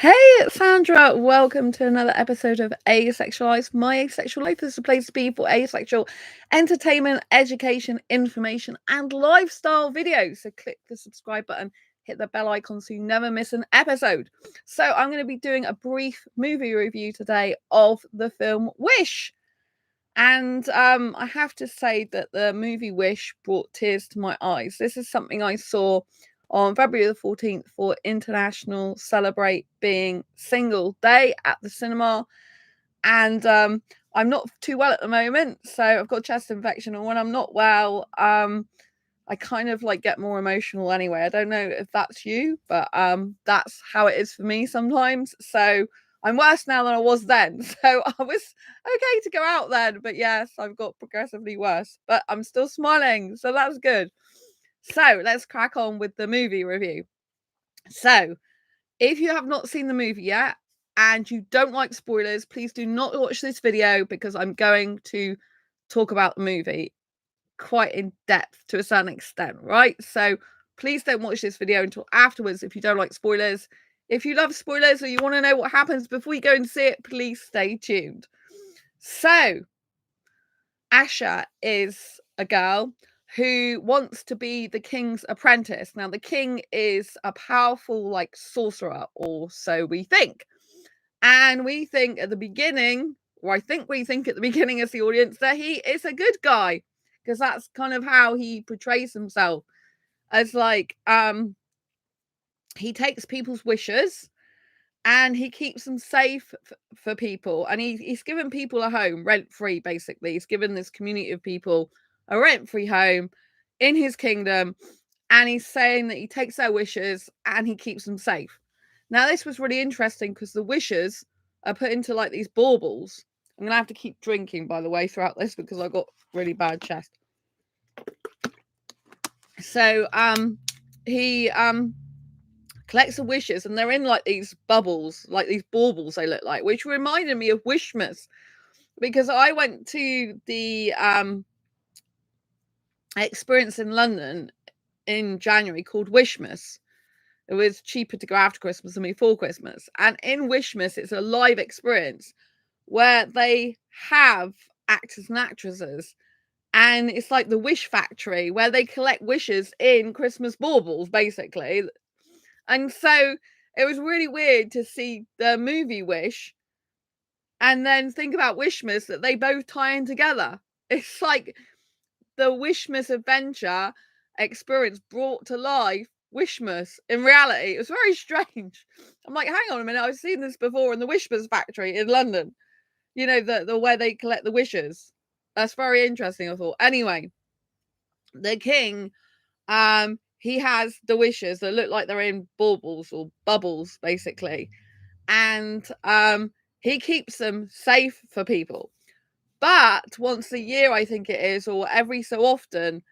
Hey, it's Sandra. Welcome to another episode of Asexualise, my asexual life. This is a place to be for asexual entertainment, education, information, and lifestyle videos. So click the subscribe button, hit the bell icon so you never miss an episode. So I'm going to be doing a brief movie review today of the film Wish. And I have to say that the movie Wish brought tears to my eyes. This is something I saw on February the 14th for International Celebrate Being Single Day at the cinema. And I'm not too well at the moment, so I've got a chest infection. And when I'm not well, I kind of like get more emotional anyway. I don't know if that's you, but that's how it is for me sometimes. So I'm worse now than I was then. So I was okay to go out then, but yes, I've got progressively worse, but I'm still smiling, so that's good. So let's crack on with the movie review. So if you have not seen the movie yet and you don't like spoilers, please do not watch this video because I'm going to talk about the movie quite in depth to a certain extent, right? So please don't watch this video until afterwards if you don't like spoilers. If you love spoilers or you want to know what happens before you go and see it, please stay tuned. So Asha is a girl who wants to be the king's apprentice. Now, the king is a powerful, like, sorcerer, or so we think. And we think at the beginning, or I think we think at the beginning as the audience, that he is a good guy, because that's kind of how he portrays himself, as like he takes people's wishes and he keeps them safe for people, and he's given people a home rent free. Basically, he's given this community of people a rent free home in his kingdom, and he's saying that he takes their wishes and he keeps them safe. Now, this was really interesting because the wishes are put into like these baubles. I'm gonna have to keep drinking, by the way, throughout this because I got really bad chest. So he collects the wishes, and they're in like these bubbles, like these baubles they look like, which reminded me of Wishmas, because I went to the experience in London in January called Wishmas. It was cheaper to go after Christmas than before Christmas. And in Wishmas, it's a live experience where they have actors and actresses. And it's like the Wish Factory where they collect wishes in Christmas baubles, basically. And so it was really weird to see the movie Wish and then think about Wishmas, that they both tie in together. It's like the Wishmas adventure experience brought to life Wishmas in reality. It was very strange. I'm like, hang on a minute, I've seen this before in the Wishmas factory in London. You know, the where they collect the wishes. That's very interesting, I thought. Anyway, the king, he has the wishes that look like they're in baubles or bubbles, basically. And he keeps them safe for people. But once a year, I think it is, or every so often,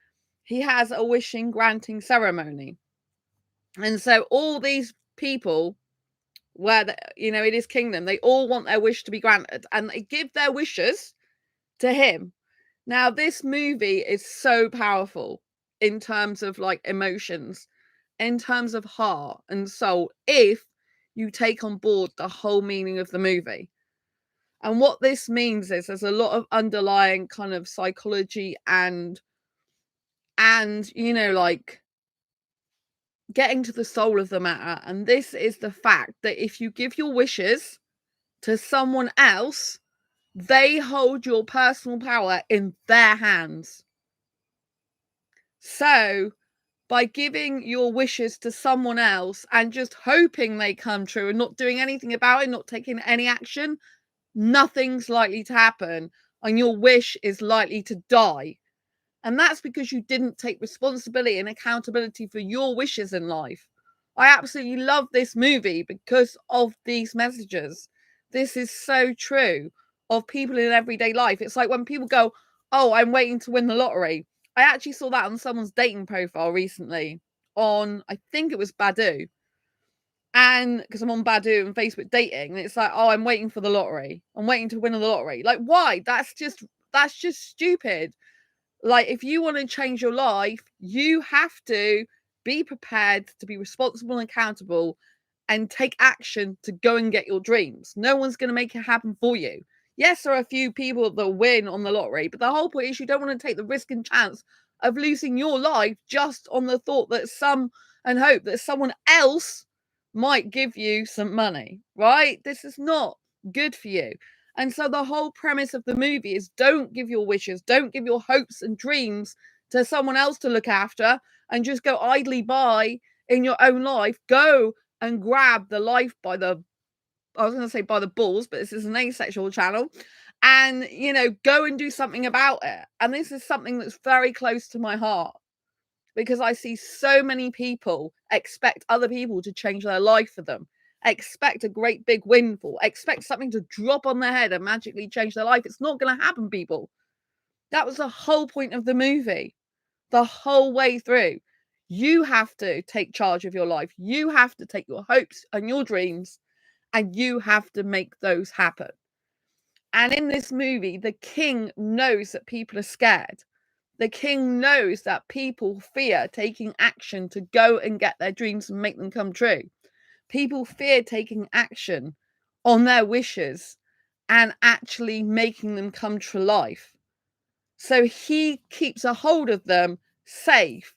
he has a wishing granting ceremony. And so all these people, where in his kingdom, they all want their wish to be granted, and they give their wishes to him. Now, this movie is so powerful in terms of like emotions, in terms of heart and soul, if you take on board the whole meaning of the movie. And what this means is there's a lot of underlying kind of psychology and like getting to the soul of the matter. And this is the fact that if you give your wishes to someone else, they hold your personal power in their hands. So by giving your wishes to someone else and just hoping they come true and not doing anything about it, not taking any action, nothing's likely to happen, and your wish is likely to die. And that's because you didn't take responsibility and accountability for your wishes in life. I absolutely love this movie because of these messages. This is so true of people in everyday life. It's like when people go, oh, I'm waiting to win the lottery. I actually saw that on someone's dating profile recently on, I think it was Badoo. And because I'm on Badoo and Facebook dating, and it's like, oh, I'm waiting for the lottery. I'm waiting to win the lottery. Like, why? That's just stupid. Like, if you want to change your life, you have to be prepared to be responsible and accountable and take action to go and get your dreams. No one's going to make it happen for you. Yes, there are a few people that win on the lottery, but the whole point is you don't want to take the risk and chance of losing your life just on the thought that and hope that someone else might give you some money, right? This is not good for you. And so the whole premise of the movie is don't give your wishes, don't give your hopes and dreams to someone else to look after and just go idly by in your own life. Go and grab the life by the, I was going to say by the balls, but this is an asexual channel. And, go and do something about it. And this is something that's very close to my heart because I see so many people expect other people to change their life for them, expect a great big windfall, expect something to drop on their head and magically change their life. It's not going to happen, people. That was the whole point of the movie, the whole way through. You have to take charge of your life. You have to take your hopes and your dreams and you have to make those happen. And in this movie, the king knows that people are scared. The king knows that people fear taking action to go and get their dreams and make them come true. People fear taking action on their wishes and actually making them come to life. So he keeps a hold of them safe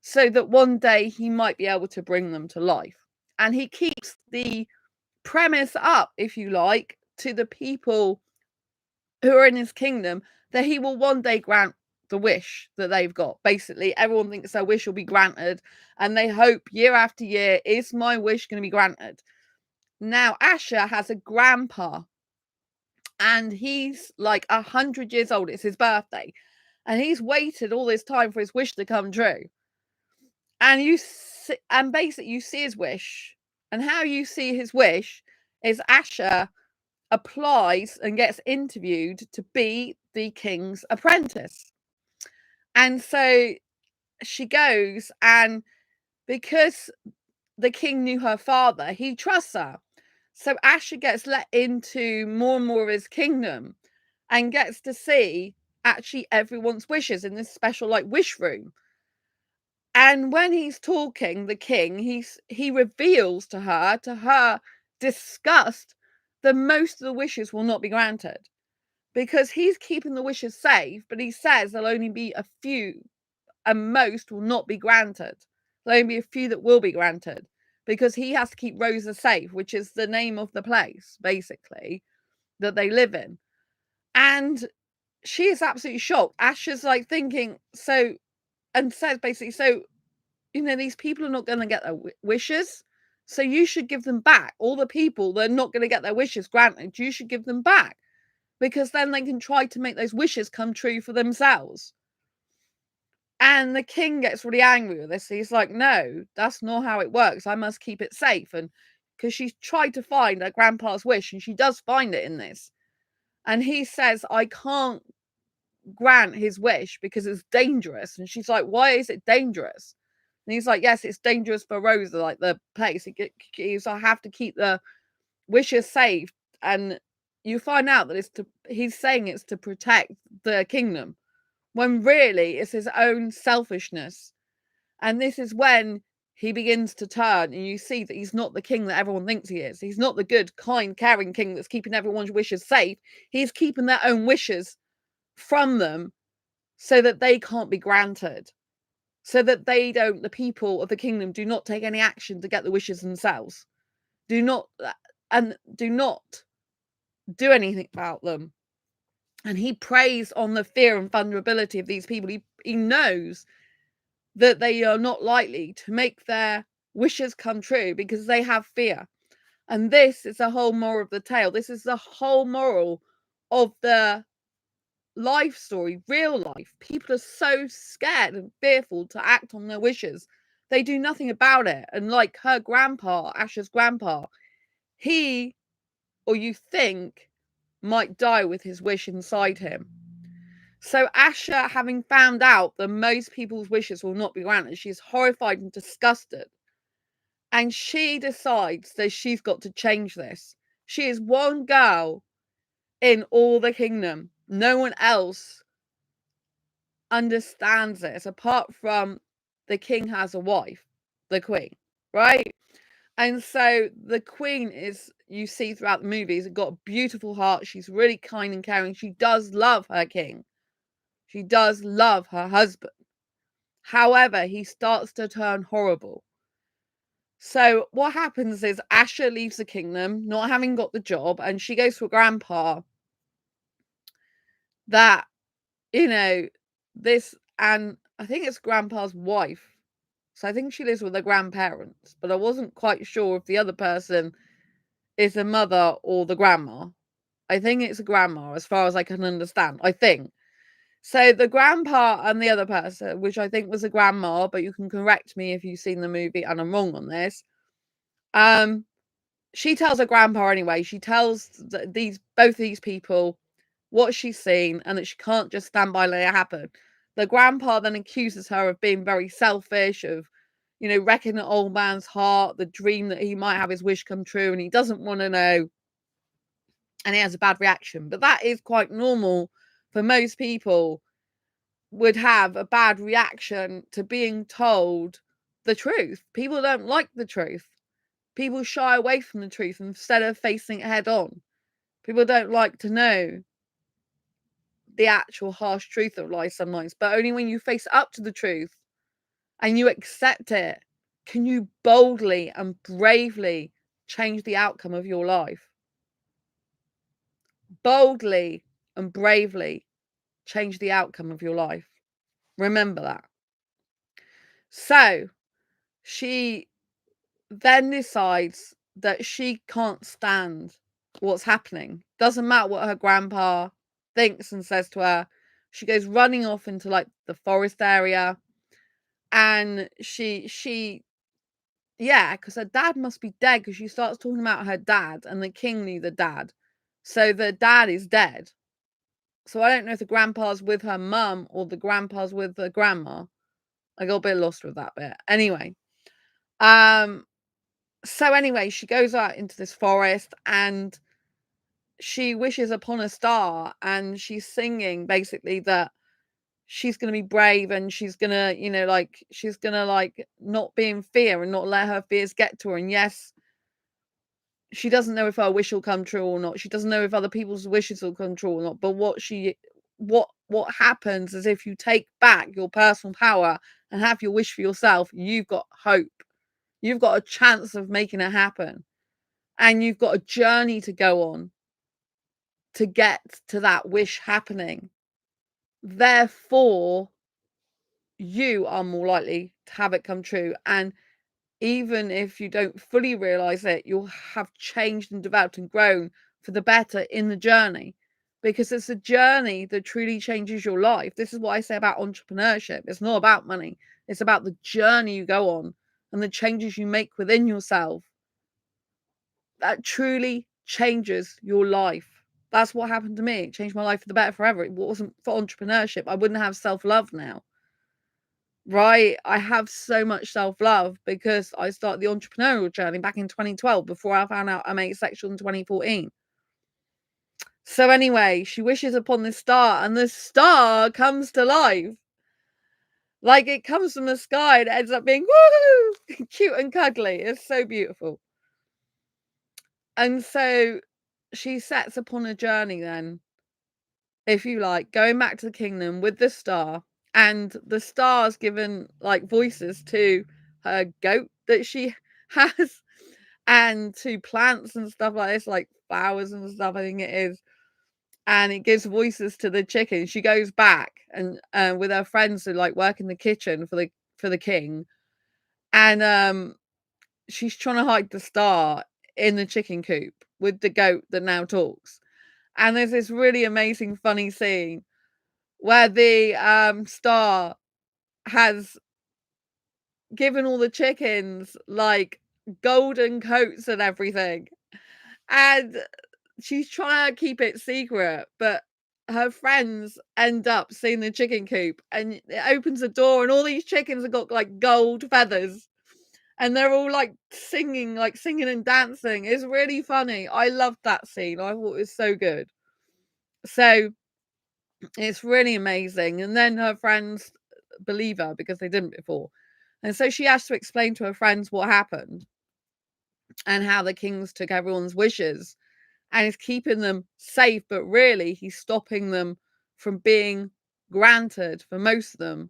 so that one day he might be able to bring them to life. And he keeps the premise up, if you like, to the people who are in his kingdom that he will one day grant the wish that they've got. Basically, everyone thinks their wish will be granted and they hope year after year, is my wish going to be granted? Now, Asha has a grandpa and he's like 100 years old. It's his birthday. And he's waited all this time for his wish to come true. And basically you see his wish. And how you see his wish is Asha applies and gets interviewed to be the king's apprentice. And so she goes, and because the king knew her father, he trusts her. So Asha gets let into more and more of his kingdom and gets to see actually everyone's wishes in this special like wish room. And when he's talking, the king, he reveals to her disgust, that most of the wishes will not be granted because he's keeping the wishes safe, but he says there'll only be a few and most will not be granted. There'll only be a few that will be granted because he has to keep Rosa safe, which is the name of the place, basically, that they live in. And she is absolutely shocked. Asha's like thinking, and says basically, these people are not going to get their wishes. So you should give them back. All the people that are not going to get their wishes granted, you should give them back. Because then they can try to make those wishes come true for themselves. And the king gets really angry with this. He's like, no, that's not how it works. I must keep it safe. And because she's tried to find her grandpa's wish, and she does find it in this. And he says, I can't grant his wish because it's dangerous. And she's like, why is it dangerous? And he's like, yes, it's dangerous for Rosa, like the place. So I have to keep the wishes safe. And you find out that he's saying it's to protect the kingdom, when really it's his own selfishness. And this is when he begins to turn, and you see that he's not the king that everyone thinks he is. He's not the good, kind, caring king that's keeping everyone's wishes safe. He's keeping their own wishes from them so that they can't be granted. So that the people of the kingdom do not take any action to get the wishes themselves. Do not do anything about them. And he preys on the fear and vulnerability of these people. He knows that they are not likely to make their wishes come true because they have fear. And this is the whole moral of the tale. This is the whole moral of the life story, real life. People are so scared and fearful to act on their wishes. They do nothing about it. And like her grandpa, Asha's grandpa, he, or you think, might die with his wish inside him. So Asha, having found out that most people's wishes will not be granted, she's horrified and disgusted. And she decides that she's got to change this. She is one girl in all the kingdom. No one else understands this apart from the king has a wife, the queen, right? And so the queen is, you see throughout the movies, has got a beautiful heart. She's really kind and caring. She does love her king. She does love her husband. However, he starts to turn horrible. So what happens is Asha leaves the kingdom, not having got the job, and she goes to a grandpa that, this, and I think it's grandpa's wife. So I think she lives with her grandparents, but I wasn't quite sure if the other person is the mother or the grandma. I think it's a grandma, as far as I can understand. I think. So the grandpa and the other person, which I think was a grandma, but you can correct me if you've seen the movie and I'm wrong on this. She tells her grandpa anyway. She tells both these people what she's seen and that she can't just stand by and let it happen. The grandpa then accuses her of being very selfish, of, wrecking the old man's heart, the dream that he might have his wish come true, and he doesn't want to know, and he has a bad reaction. But that is quite normal for most people, would have a bad reaction to being told the truth. People don't like the truth. People shy away from the truth instead of facing it head on. People don't like to know the actual harsh truth of life sometimes, but only when you face up to the truth and you accept it can you boldly and bravely change the outcome of your life. Boldly and bravely change the outcome of your life. Remember that. So she then decides that she can't stand what's happening. Doesn't matter what her grandpa thinks and says to her. She goes running off into like the forest area, and because her dad must be dead, because she starts talking about her dad, and the king knew the dad. So the dad is dead. So I don't know if the grandpa's with her mum or the grandpa's with the grandma. I got a bit lost with that bit. Anyway, so anyway, she goes out into this forest and she wishes upon a star, and she's singing basically that she's going to be brave, and she's going to, she's going to not be in fear and not let her fears get to her. And yes, she doesn't know if her wish will come true or not. She doesn't know if other people's wishes will come true or not. But what happens is, if you take back your personal power and have your wish for yourself, you've got hope. You've got a chance of making it happen. And you've got a journey to go on to get to that wish happening. Therefore, you are more likely to have it come true. And even if you don't fully realize it, you'll have changed and developed and grown for the better in the journey, because it's a journey that truly changes your life. This is what I say about entrepreneurship. It's not about money. It's about the journey you go on and the changes you make within yourself that truly changes your life. That's what happened to me. It changed my life for the better forever. It wasn't for entrepreneurship, I wouldn't have self-love now. Right? I have so much self-love because I started the entrepreneurial journey back in 2012, before I found out I'm asexual in 2014. So anyway, she wishes upon this star, and the star comes to life. Like, it comes from the sky and it ends up being woo, cute and cuddly. It's so beautiful. And so she sets upon a journey then, if you like, going back to the kingdom with the star. And the star's given voices to her goat that she has, and to plants and stuff like this, like flowers and stuff, I think it is. And it gives voices to the chicken. She goes back and with her friends who work in the kitchen for the king. And she's trying to hide the star in the chicken coop with the goat that now talks. And there's this really amazing, funny scene where the star has given all the chickens golden coats and everything. And she's trying to keep it secret, but her friends end up seeing the chicken coop, and it opens a door, and all these chickens have got gold feathers, and they're all singing and dancing. It's really funny. I loved that scene. I thought it was so good. So it's really amazing. And then her friends believe her because they didn't before. And so she has to explain to her friends what happened. and how the kings took everyone's wishes and is keeping them safe, but really he's stopping them from being granted for most of them,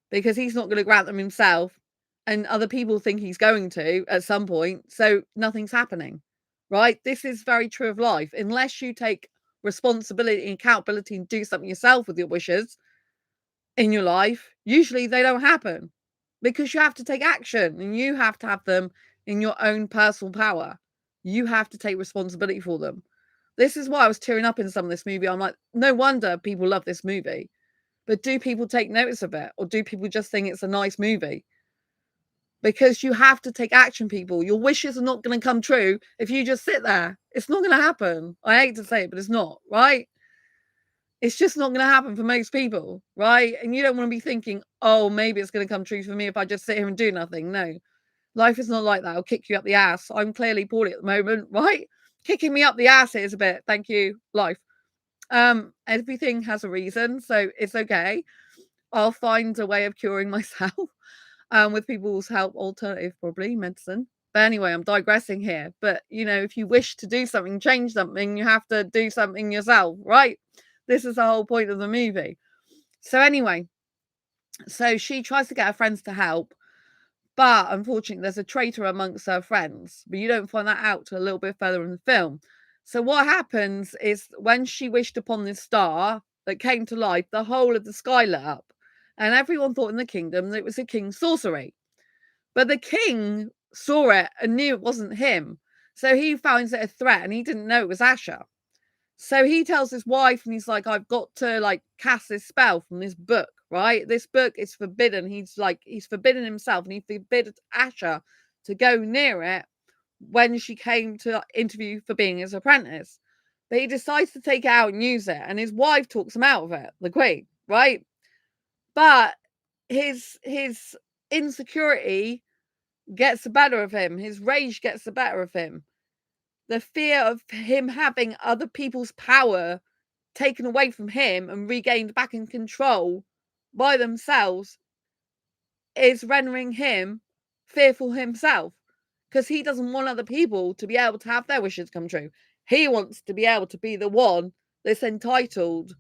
because he's not going to grant them himself, and other people think he's going to at some point, so nothing's happening, right? This is very true of life. Unless you take responsibility and accountability and do something yourself with your wishes in your life, usually they don't happen, because you have to take action and you have to have them in your own personal power. You have to take responsibility for them. This is why I was tearing up in some of this movie. I'm like, no wonder people love this movie. But do people take notice of it? Or do people just think it's a nice movie? Because you have to take action, people. Your wishes are not going to come true if you just sit there. It's not going to happen. I hate to say it, but it's not, right? It's just not going to happen for most people, right? And you don't want to be thinking, oh, maybe it's going to come true for me if I just sit here and do nothing. No, life is not like that. I'll kick you up the ass. I'm clearly poorly at the moment, right? Kicking me up the ass is a bit. Thank you, life. Everything has a reason, so it's okay. I'll find a way of curing myself with people's help, alternative, probably medicine. But anyway, I'm digressing here. But if you wish to do something, change something, you have to do something yourself, right? This is the whole point of the movie. So anyway, so she tries to get her friends to help, but unfortunately there's a traitor amongst her friends, but you don't find that out till a little bit further in the film. So what happens is, when she wished upon this star that came to life, the whole of the sky lit up, and everyone thought in the kingdom that it was a king's sorcery. But the king saw it and knew it wasn't him, so he finds it a threat, and he didn't know it was Asha. So he tells his wife, and he's like, I've got to cast this spell from this book, right? This book is forbidden. He's forbidden himself, and he forbid Asha to go near it when she came to interview for being his apprentice. But he decides to take it out and use it, and his wife talks him out of it, the queen, right? But his insecurity gets the better of him. His rage gets the better of him. The fear of him having other people's power taken away from him and regained back in control by themselves is rendering him fearful himself, because he doesn't want other people to be able to have their wishes come true. He wants to be able to be the one that's entitled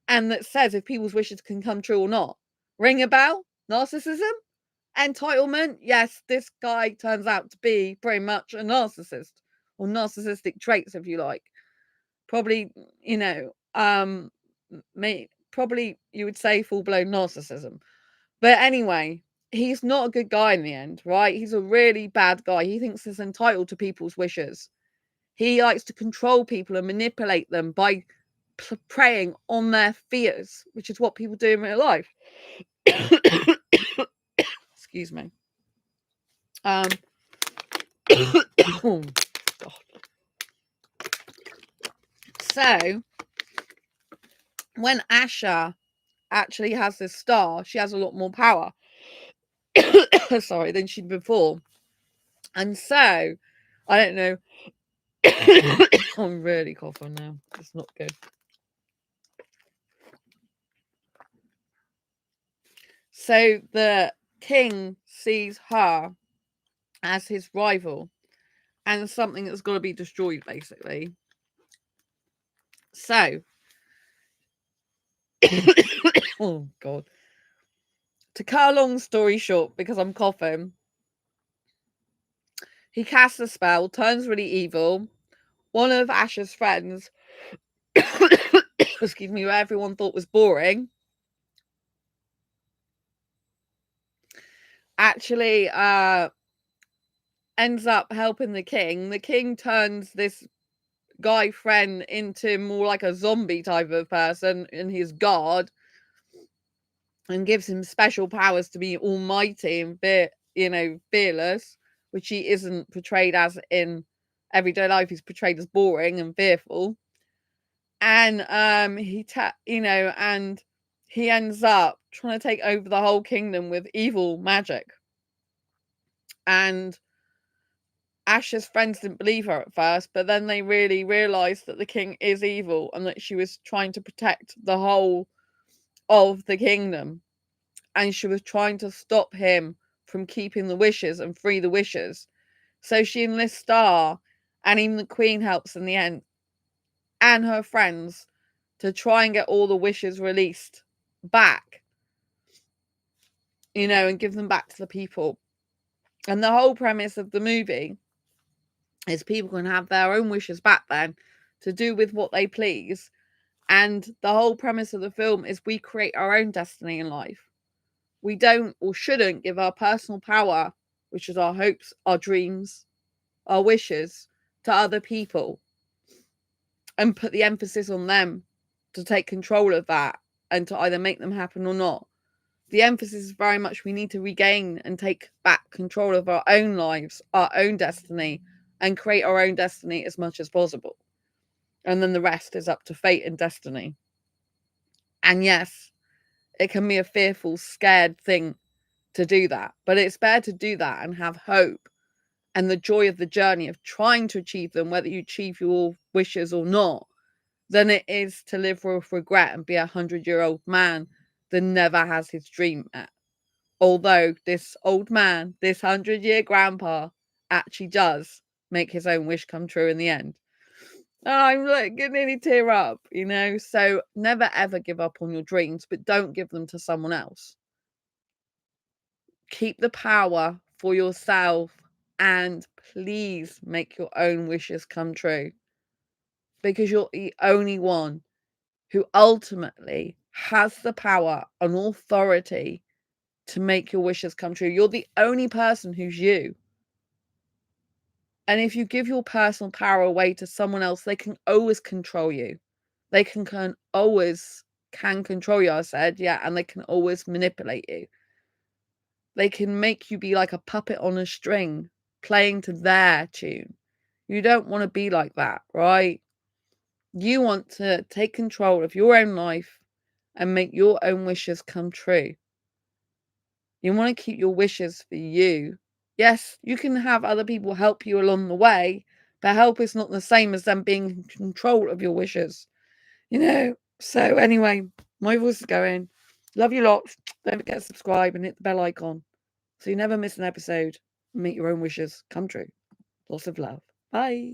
and that says if people's wishes can come true or not. Ring a bell? Narcissism? Entitlement? Yes, this guy turns out to be pretty much a narcissist, or narcissistic traits, if you like. Probably, probably you would say full-blown narcissism. But anyway, he's not a good guy in the end, right? He's a really bad guy. He thinks he's entitled to people's wishes. He likes to control people and manipulate them by preying on their fears, which is what people do in real life. Excuse me. Oh, God. So, when Asha actually has this star, she has a lot more power than she did before. And so, I don't know. I'm really coughing now. It's not good. So the king sees her as his rival and something that's got to be destroyed, basically. So, oh God. To cut a long story short, because I'm coughing, he casts a spell, turns really evil. One of Asha's friends, excuse me, who everyone thought was boring, actually ends up helping the king. The king turns this guy friend into more like a zombie type of person in his guard, and gives him special powers to be almighty and fearless, which he isn't portrayed as in everyday life. He's portrayed as boring and fearful. And and he ends up trying to take over the whole kingdom with evil magic. And Asha's friends didn't believe her at first, but then they really realized that the king is evil and that she was trying to protect the whole of the kingdom. And she was trying to stop him from keeping the wishes and free the wishes. So she enlists Star, and even the Queen helps in the end, and her friends, to try and get all the wishes released back, and give them back to the people. And the whole premise of the movie is people can have their own wishes back then to do with what they please. And the whole premise of the film is we create our own destiny in life. We don't or shouldn't give our personal power, which is our hopes, our dreams, our wishes, to other people and put the emphasis on them to take control of that and to either make them happen or not. The emphasis is very much we need to regain and take back control of our own lives, our own destiny, and create our own destiny as much as possible. And then the rest is up to fate and destiny. And yes, it can be a fearful, scared thing to do that, but it's better to do that and have hope and the joy of the journey of trying to achieve them, whether you achieve your wishes or not, than it is to live with regret and be 100-year-old man that never has his dream met. Although this old man, this 100-year grandpa, actually does make his own wish come true in the end. I'm like gonna nearly tear up, So never ever give up on your dreams, but don't give them to someone else. Keep the power for yourself and please make your own wishes come true. Because you're the only one who ultimately has the power and authority to make your wishes come true. You're the only person who's you. And if you give your personal power away to someone else, they can always control you. They can always control you, I said, yeah, and they can always manipulate you. They can make you be like a puppet on a string, playing to their tune. You don't want to be like that, right? You want to take control of your own life and make your own wishes come true. You want to keep your wishes for you. Yes, you can have other people help you along the way, but help is not the same as them being in control of your wishes. So anyway, my voice is going. Love you lots. Don't forget to subscribe and hit the bell icon so you never miss an episode and make your own wishes come true. Lots of love. Bye.